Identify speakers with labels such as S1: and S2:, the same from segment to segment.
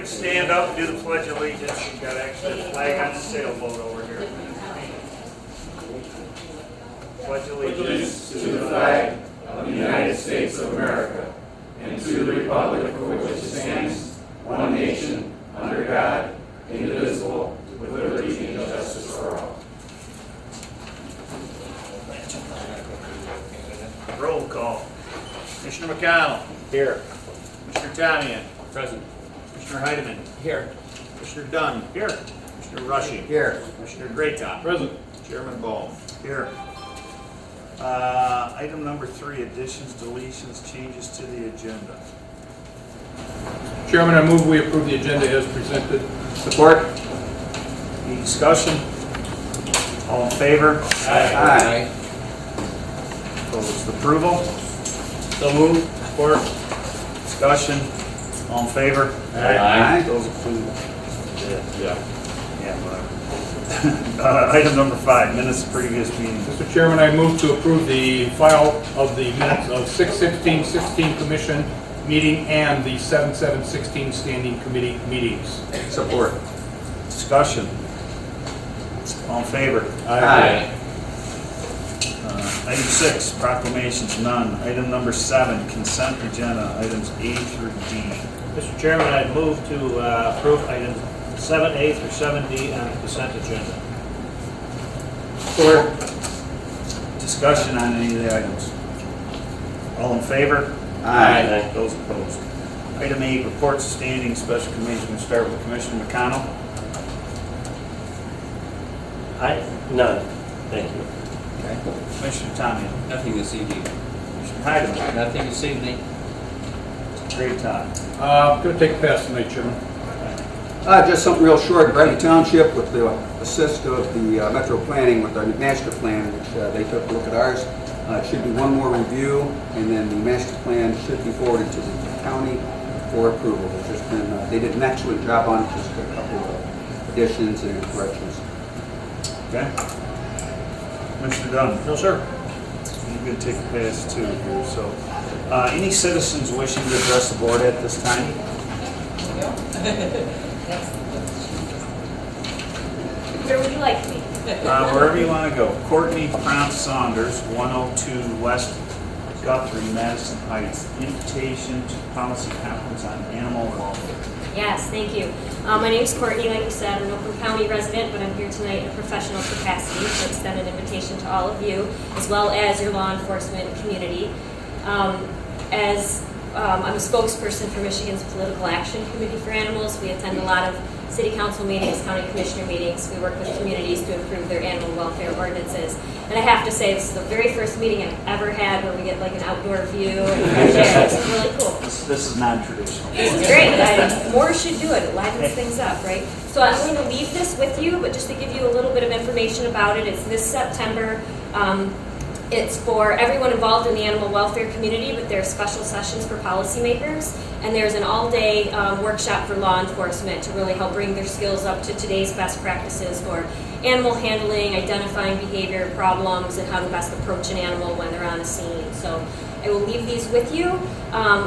S1: could stand up and do the Pledge of Allegiance. We've got actually a flag on the sailboat over here. Pledge allegiance
S2: to the flag of the United States of America and to the republic for which it stands, one nation, under God, indivisible, with liberty and justice for all.
S1: Roll call. Commissioner McConnell.
S3: Here.
S1: Commissioner Tamian.
S3: Present.
S1: Commissioner Heidemann.
S3: Here.
S1: Commissioner Dunn. Here. Commissioner Rushing.
S3: Here.
S1: Commissioner Graytop.
S3: Present.
S1: Chairman Ball. Here. Item number 3, additions, deletions, changes to the agenda.
S4: Chairman, I move we approve the agenda as presented. Support.
S1: Any discussion? All in favor?
S3: Aye.
S1: Opposed? Approval?
S3: So moved. Support.
S1: Discussion? All in favor?
S3: Aye.
S1: Those approved.
S3: Yeah.
S1: Yeah, whatever. Item number 5, minutes of previous meetings.
S4: Mr. Chairman, I move to approve the file of the minutes of 6/16/16 Commission meeting and the 7/7/16 Standing Committee meetings.
S3: Support.
S1: Discussion? All in favor?
S3: Aye.
S1: Item 6, proclamations, none. Item number 7, consent agenda, items A through D.
S5: Mr. Chairman, I'd move to approve items 7A through 7D on the consent agenda.
S1: Support. Discussion on any of the items? All in favor?
S3: Aye.
S1: Those opposed? Item 8, reports of standing special committees. We're going to start with Commissioner McConnell.
S6: None. Thank you.
S1: Okay. Commissioner Tamian.
S3: Nothing this evening.
S1: Commissioner Heidemann.
S3: Nothing this evening.
S1: Great time.
S4: Going to take pass tonight, Chairman.
S7: Just something real short. Bradley Township, with the assist of the Metro Planning with our master plan, which they took a look at ours. It should be one more review, and then the master plan should be forwarded to the county for approval. There's just been, they did an excellent job on it, just a couple of additions and corrections.
S1: Okay. Commissioner Dunn.
S5: No, sir.
S1: I'm going to take a pass too here. So, any citizens wishing to address the board at this time?
S8: Where would you like me?
S1: Wherever you want to go. Courtney Prompt Saunders, 102 West Guthrie, Madison Heights. Invitation to policy conference on animal welfare.
S8: Yes, thank you. My name's Courtney, like you said. I'm an Oakland County resident, but I'm here tonight in a professional capacity to extend an invitation to all of you, as well as your law enforcement community. I'm a spokesperson for Michigan's Political Action Committee for Animals. We attend a lot of city council meetings, county commissioner meetings. We work with communities to improve their animal welfare ordinances. And I have to say, this is the very first meeting I've ever had where we get like an outdoor view and fresh air. This is really cool.
S1: This is non-traditional.
S8: This is great. More should do it. It livens things up, right? So I'm going to leave this with you, but just to give you a little bit of information about it, it's this September. It's for everyone involved in the animal welfare community, but there are special sessions for policymakers, and there's an all-day workshop for law enforcement to really help bring their skills up to today's best practices for animal handling, identifying behavior problems, and how to best approach an animal when they're on a scene. So I will leave these with you.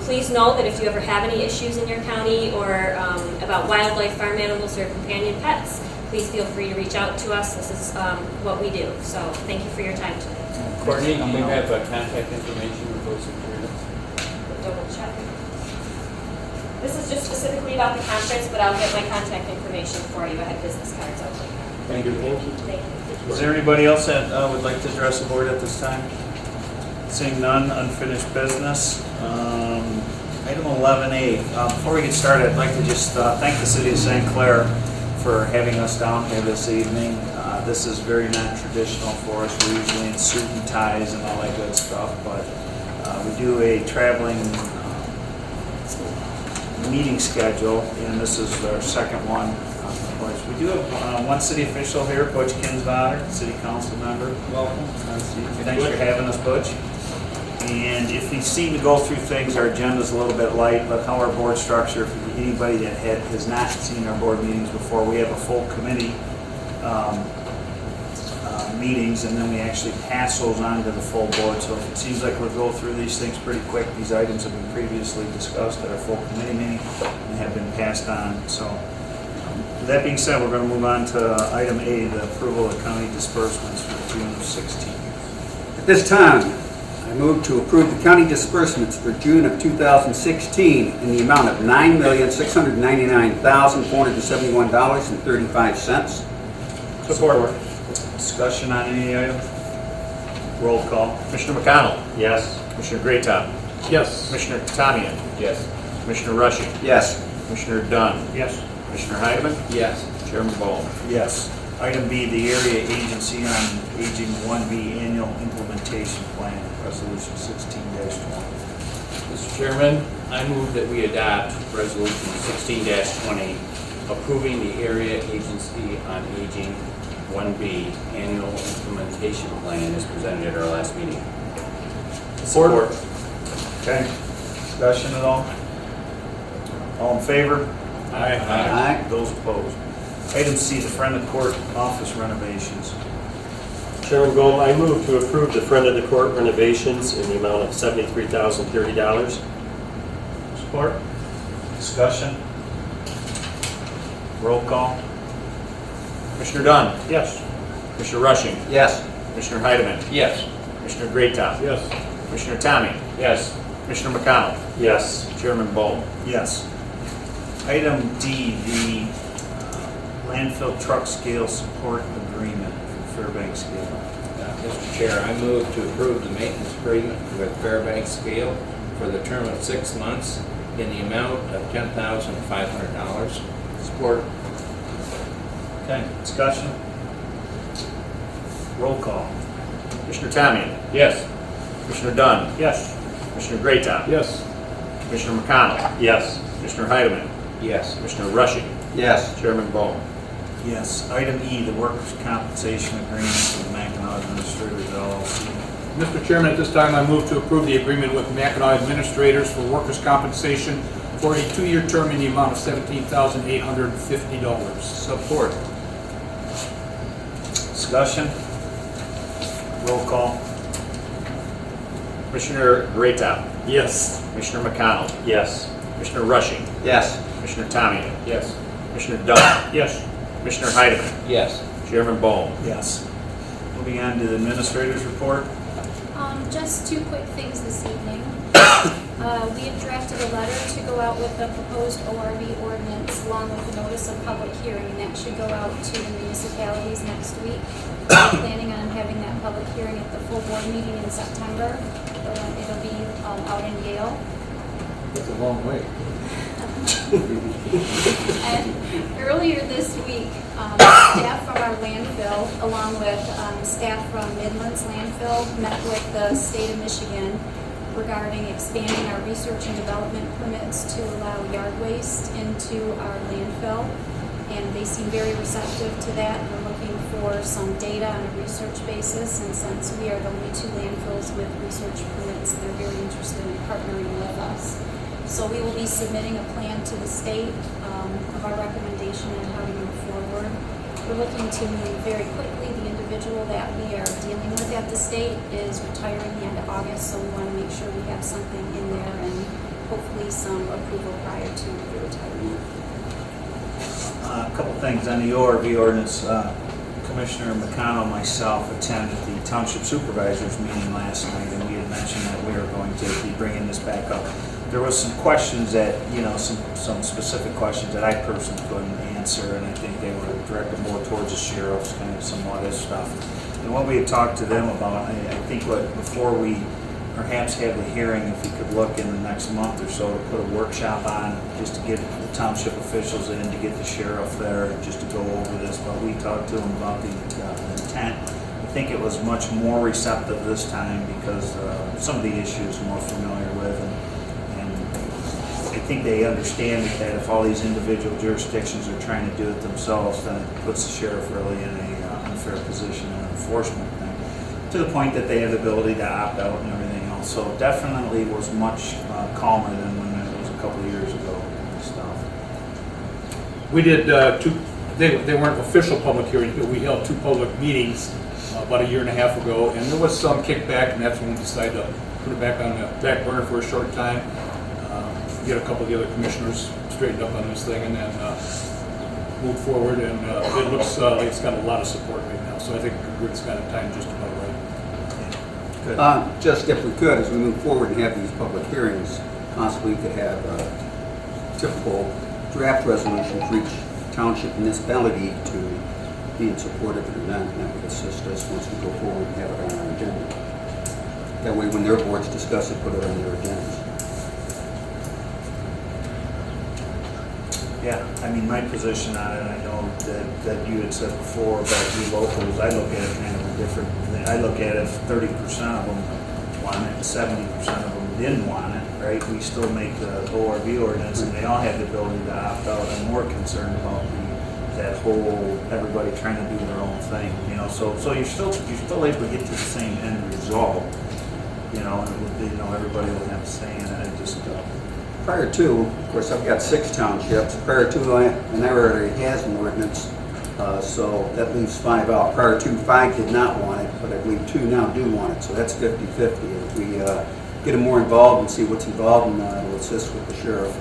S8: Please know that if you ever have any issues in your county or about wildlife, farm animals, or companion pets, please feel free to reach out to us. This is what we do. So thank you for your time tonight.
S3: Courtney, do you have contact information with those agreements?
S8: Double check. This is just specifically about the conference, but I'll get my contact information for you. I have business cards out there.
S3: Thank you.
S8: Thank you.
S1: Is there anybody else that would like to address the board at this time? Seeing none, unfinished business. Item 11A. Before we get started, I'd like to just thank the city of St. Clair for having us down here this evening. This is very non-traditional for us. We're usually in suit and ties and all that good stuff, but we do a traveling meeting schedule, and this is our second one. We do have one city official here, Butch Kinsvater, city council member. Welcome. Thanks for having us, Butch. And if you seem to go through things, our agenda's a little bit light, but how our board structure, if anybody that has not seen our board meetings before, we have a full committee meetings, and then we actually pass those on to the full board. So if it seems like we'll go through these things pretty quick, these items have been previously discussed at our full committee meeting and have been passed on. So with that being said, we're going to move on to item A, the approval of county disbursements for June of 16.
S7: At this time, I move to approve the county disbursements for June of 2016 in the amount of $9,699,471.35.
S5: Support.
S1: Discussion on any item? Roll call.
S3: Commissioner McConnell.
S6: Yes.
S3: Commissioner Greatham.
S4: Yes.
S3: Commissioner Tamian.
S5: Yes.
S3: Commissioner Rushing.
S7: Yes.
S3: Commissioner Dunn.
S5: Yes.
S3: Commissioner Heidemann.
S5: Yes.
S3: Chairman Ball.
S1: Yes. Item B, the Area Agency on Aging 1B Annual Implementation Plan, Resolution 16-20.
S3: Mr. Chairman, I move that we adopt Resolution 16-20, approving the Area Agency on Aging 1B Annual Implementation Plan as presented at our last meeting.
S1: Support. Okay. Discussion at all? All in favor?
S7: Aye.
S1: Those opposed? Item C, the Friend of Court office renovations.
S6: Chairman Gold, I move to approve the Friend of the Court renovations in the amount of $73,030.
S5: Support.
S1: Discussion? Roll call.
S3: Commissioner Dunn.
S5: Yes.
S3: Commissioner Rushing.
S7: Yes.
S3: Commissioner Heidemann.
S5: Yes.
S3: Commissioner Greatham.
S4: Yes.
S3: Commissioner Tamian.
S5: Yes.
S3: Commissioner McConnell.
S6: Yes.
S3: Chairman Ball.
S1: Yes. Item D, the landfill truck scale support agreement for Fairbanks Scale.
S9: Mr. Chair, I move to approve the maintenance agreement with Fairbanks Scale for the term of 6 months in the amount of $10,500.
S1: Support. Okay, discussion? Roll call.
S3: Commissioner Tamian.
S5: Yes.
S3: Commissioner Dunn.
S5: Yes.
S3: Commissioner Greatham.
S4: Yes.
S3: Commissioner McConnell.
S6: Yes.
S3: Commissioner Heidemann.
S9: Yes.
S3: Commissioner Rushing.
S7: Yes.
S3: Chairman Ball.
S1: Yes. Item E, the workers' compensation agreement with the Mackinac Administrators LLC.
S4: Mr. Chairman, at this time, I move to approve the agreement with Mackinac Administrators for workers' compensation for a 2-year term in the amount of $17,850.
S1: Support. Discussion? Roll call.
S3: Commissioner Greatham.
S4: Yes.
S3: Commissioner McConnell.
S6: Yes.
S3: Commissioner Rushing.
S7: Yes.
S3: Commissioner Tamian.
S5: Yes.
S3: Commissioner Dunn.
S5: Yes.
S3: Commissioner Heidemann.
S9: Yes.
S3: Chairman Ball.
S1: Yes. Moving on to the administrator's report.
S10: Just 2 quick things this evening. We have drafted a letter to go out with the proposed ORV ordinance along with a notice of public hearing, and that should go out to the municipalities next week. We're planning on having that public hearing at the full board meeting in September. It'll be out in Yale.
S4: That's a long way.
S10: And earlier this week, staff from our landfill, along with staff from Midlands Landfill, met with the state of Michigan regarding expanding our research and development permits to allow yard waste into our landfill. And they seem very receptive to that. We're looking for some data on a research basis, and since we are the only 2 landfills with research permits, they're very interested in partnering with us. So we will be submitting a plan to the state of our recommendation on how to move forward. We're looking to move very quickly. The individual that we are dealing with at the state is retiring the end of August, so we want to make sure we have something in there and hopefully some approval prior to the retirement.
S1: A couple things on the ORV ordinance. Commissioner McConnell and myself attended the Township Supervisors meeting last night, and we had mentioned that we are going to be bringing this back up. There was some questions that, some specific questions that I personally couldn't answer, and I think they were directed more towards the sheriff's, kind of some other stuff. And what we had talked to them about, I think before we perhaps have the hearing, if we could look in the next month or so to put a workshop on, just to get the township officials in, to get the sheriff there, just to go over this. But we talked to them about the intent. I think it was much more receptive this time because some of the issues we're more familiar with. And I think they understand that if all these individual jurisdictions are trying to do it themselves, then it puts the sheriff really in a unfair position in an enforcement thing, to the point that they have the ability to opt out and everything else. So definitely was much calmer than when it was a couple of years ago and stuff.
S4: We did 2, they weren't official public hearings, but we held 2 public meetings about a year and a half ago, and there was some kickback, and that's when we decided to put it back on the back burner for a short time, get a couple of the other commissioners straightened up on this thing, and then move forward, and it looks like it's got a lot of support right now, so I think it's kind of time just about right.
S7: Just if we could, as we move forward and have these public hearings, possibly we could have typical draft resolution for each township municipality to be in support of an event, and that would assist us once we go forward and have it on our agenda. That way, when their boards discuss it, put it on their agendas.
S1: Yeah, I mean, my position on it, I know that you had said before about we locals, I look at it kind of a different thing. I look at it if 30% of them want it, 70% of them didn't want it, right? We still make the ORV ordinance, and they all have the ability to opt out. I'm more concerned about that whole, everybody trying to do their own thing, you know, so you're still able to get to the same end result, you know, and everybody will have a say in it. I just,
S7: Prior to, of course, I've got 6 townships. Prior to, and I already has an ordinance, so that leaves 5 out. Prior to, 5 did not want it, but I believe 2 now do want it, so that's 50-50. If we get them more involved and see what's involved, and it'll assist with the sheriff,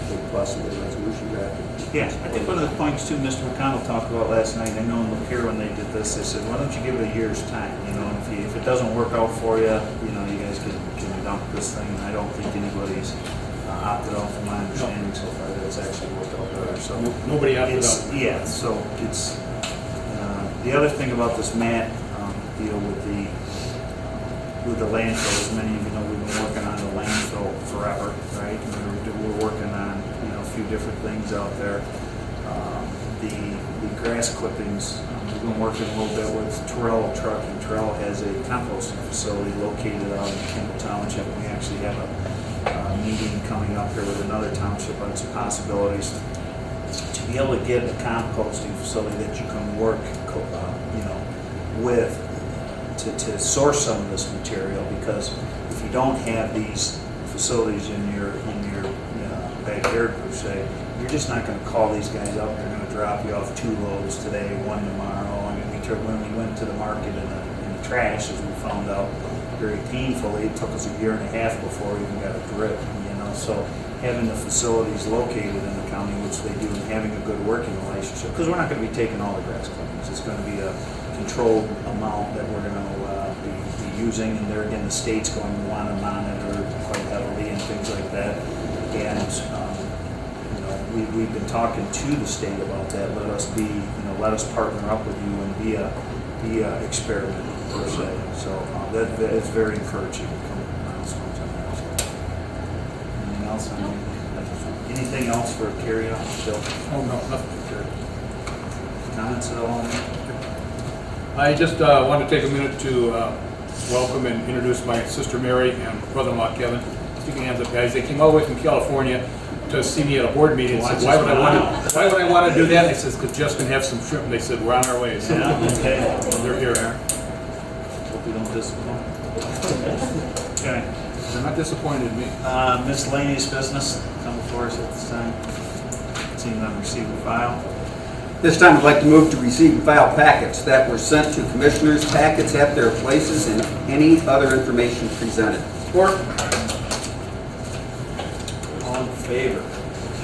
S7: with possibly a resolution drafted.
S1: yeah, I think one of the points too, Mr. McConnell talked about last night, I know in Lapeer when they did this, they said, why don't you give it a year's time, you know, if it doesn't work out for you, you know, you guys can dump this thing, and I don't think anybody's opted out from my understanding so far that it's actually worked out better, so.
S4: Nobody opted out.
S1: Yeah, so it's, the other thing about this MAT deal with the landfill, as many of you know, we've been working on the landfill forever, right? And we're working on, you know, a few different things out there. The grass clippings, we've been working a little bit with Terrell Trucking. Terrell has a composting facility located out in Kimball Township. We actually have a meeting coming up here with another township on some possibilities to be able to get a composting facility that you can work, you know, with to source some of this material, because if you don't have these facilities in your backyard per se, you're just not going to call these guys up. They're going to drop you off 2 loads today, 1 tomorrow. I mean, when we went to the market in the trash, as we found out very painfully, it took us a year and a half before we even got a drip, you know. So having the facilities located in the county, which they do, and having a good working relationship, because we're not going to be taking all the grass clippings. It's going to be a controlled amount that we're going to be using, and there again, the state's going to want to monitor quite heavily and things like that. And you know, we've been talking to the state about that. Let us partner up with you and be a experiment per se. So that is very encouraging. Anything else? Anything else for carry on? Bill?
S4: Oh, no, nothing to carry.
S1: Comments at all?
S4: I just want to take a minute to welcome and introduce my sister Mary and brother-in-law Kevin. Speaking hands up, guys, they came all the way from California to see me at a board meeting and said, why would I want to do that? I said, because Jeff's going to have some shrimp. And they said, we're on our way. So
S1: Okay.
S4: they're here.
S1: Hope we don't disappoint. Okay.
S4: They're not disappointed in me.
S1: Miscellaneous business come before us at this time. Seeing none, receive and file.
S7: This time I'd like to move to receive and file packets that were sent to commissioners. Packets have their places and any other information presented.
S4: Support.
S1: All in favor?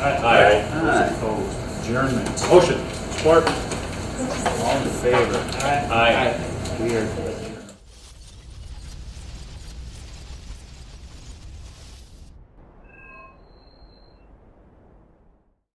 S6: Aye.
S1: Those opposed? Adjournment.
S4: Motion. Support.
S1: All in favor?
S3: Aye.
S1: We are